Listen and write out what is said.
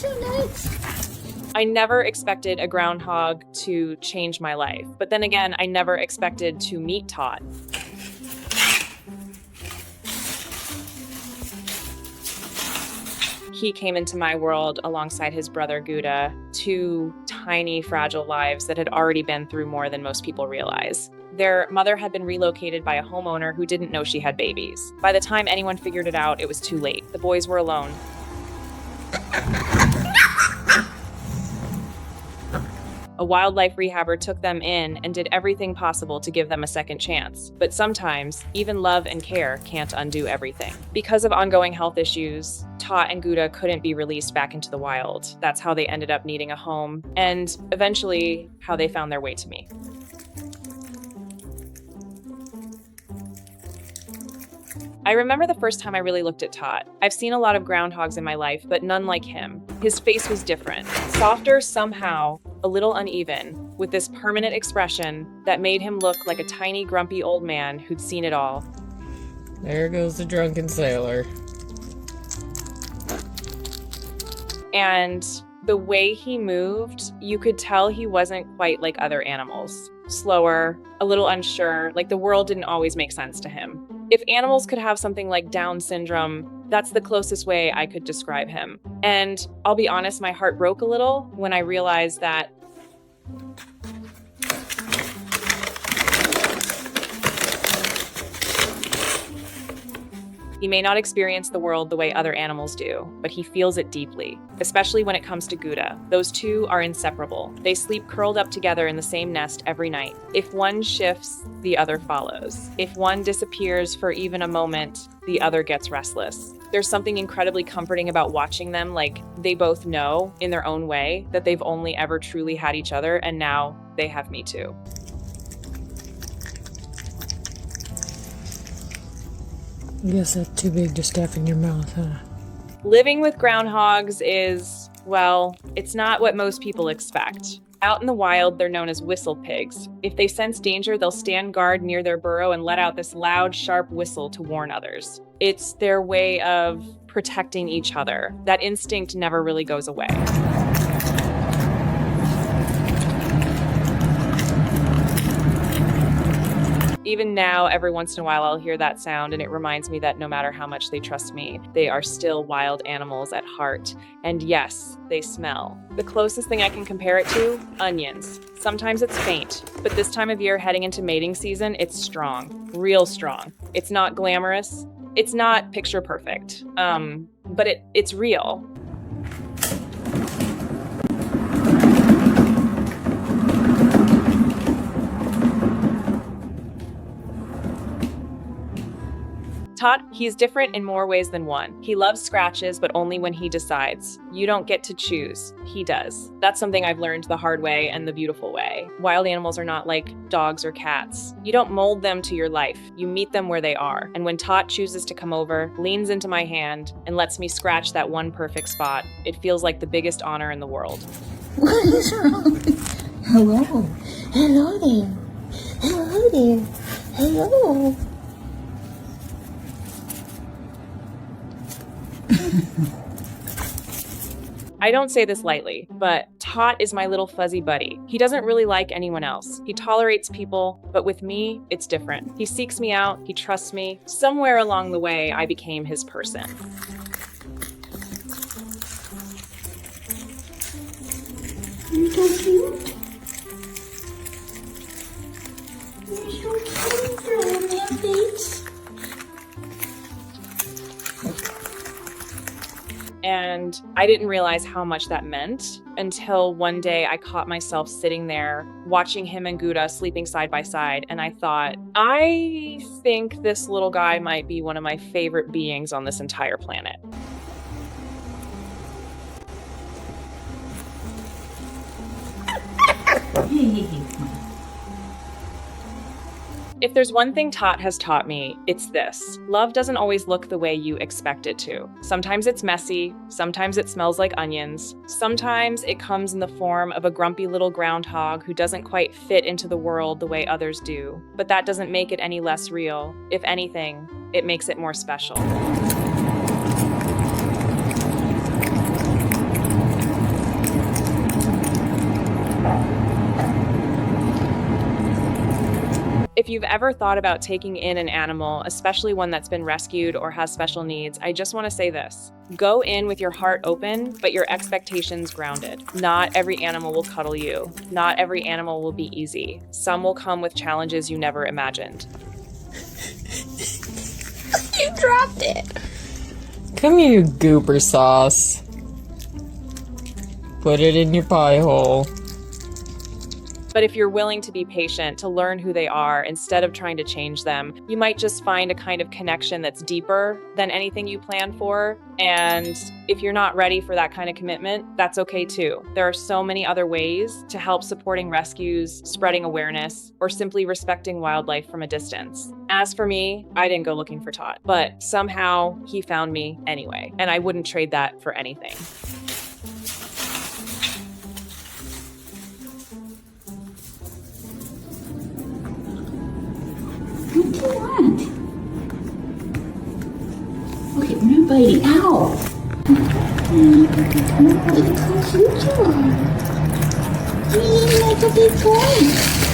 so nice. I never expected a groundhog to change my life. But then again, I never expected to meet Todd. He came into my world alongside his brother Guda, two tiny, fragile lives that had already been through more than most people realize. Their mother had been relocated by a homeowner who didn't know she had babies. By the time anyone figured it out, it was too late. The boys were alone. A wildlife rehabber took them in and did everything possible to give them a second chance. But sometimes, even love and care can't undo everything. Because of ongoing health issues, Todd and Guda couldn't be released back into the wild. That's how they ended up needing a home, and eventually how they found their way to me. I remember the first time I really looked at Todd. I've seen a lot of groundhogs in my life, but none like him. His face was different, softer somehow, a little uneven, with this permanent expression that made him look like a tiny, grumpy old man who'd seen it all. There goes the drunken sailor. And the way he moved, you could tell he wasn't quite like other animals. Slower, a little unsure, like the world didn't always make sense to him. If animals could have something like Down syndrome, that's the closest way I could describe him. And I'll be honest, my heart broke a little when I realized that he may not experience the world the way other animals do, but he feels it deeply, especially when it comes to Guda. Those two are inseparable. They sleep curled up together in the same nest every night. If one shifts, the other follows. If one disappears for even a moment, the other gets restless. There's something incredibly comforting about watching them, like they both know in their own way that they've only ever truly had each other, and now they have me too. I guess that's too big to stuff in your mouth, huh? Living with groundhogs is, well, it's not what most people expect. Out in the wild, they're known as whistle pigs. If they sense danger, they'll stand guard near their burrow and let out this loud, sharp whistle to warn others. It's their way of protecting each other. That instinct never really goes away. Even now, every once in a while, I'll hear that sound, and it reminds me that no matter how much they trust me, they are still wild animals at heart. And yes, they smell. The closest thing I can compare it to, onions. Sometimes it's faint, but this time of year, heading into mating season, it's strong, real strong. It's not glamorous. It's not picture perfect, but it's real. Todd, he's different in more ways than one. He loves scratches, but only when he decides. You don't get to choose. He does. That's something I've learned the hard way and the beautiful way. Wild animals are not like dogs or cats. You don't mold them to your life. You meet them where they are. And when Todd chooses to come over, leans into my hand, and lets me scratch that one perfect spot, it feels like the biggest honor in the world. What is wrong? Hello. Hello there. Hello there. Hello. I don't say this lightly, but Todd is my little fuzzy buddy. He doesn't really like anyone else. He tolerates people, but with me, it's different. He seeks me out, he trusts me. Somewhere along the way, I became his person. You're so cute. You're so cute, little man face. And I didn't realize how much that meant until one day I caught myself sitting there watching him and Guda sleeping side by side. And I thought, I think this little guy might be one of my favorite beings on this entire planet. If there's one thing Todd has taught me, it's this. Love doesn't always look the way you expect it to. Sometimes it's messy, sometimes it smells like onions, sometimes it comes in the form of a grumpy little groundhog who doesn't quite fit into the world the way others do. But that doesn't make it any less real. If anything, it makes it more special. If you've ever thought about taking in an animal, especially one that's been rescued or has special needs, I just want to say this. Go in with your heart open, but your expectations grounded. Not every animal will cuddle you. Not every animal will be easy. Some will come with challenges you never imagined. You dropped it. Come here, you goober sauce. Put it in your pie hole. But if you're willing to be patient, to learn who they are instead of trying to change them, you might just find a kind of connection that's deeper than anything you planned for. And if you're not ready for that kind of commitment, that's okay too. There are so many other ways to help supporting rescues, spreading awareness, or simply respecting wildlife from a distance. As for me, I didn't go looking for Todd, but somehow he found me anyway, and I wouldn't trade that for anything. What do you want? Okay, we're not biting. Ow! Look at how cute you are. You like a big boy.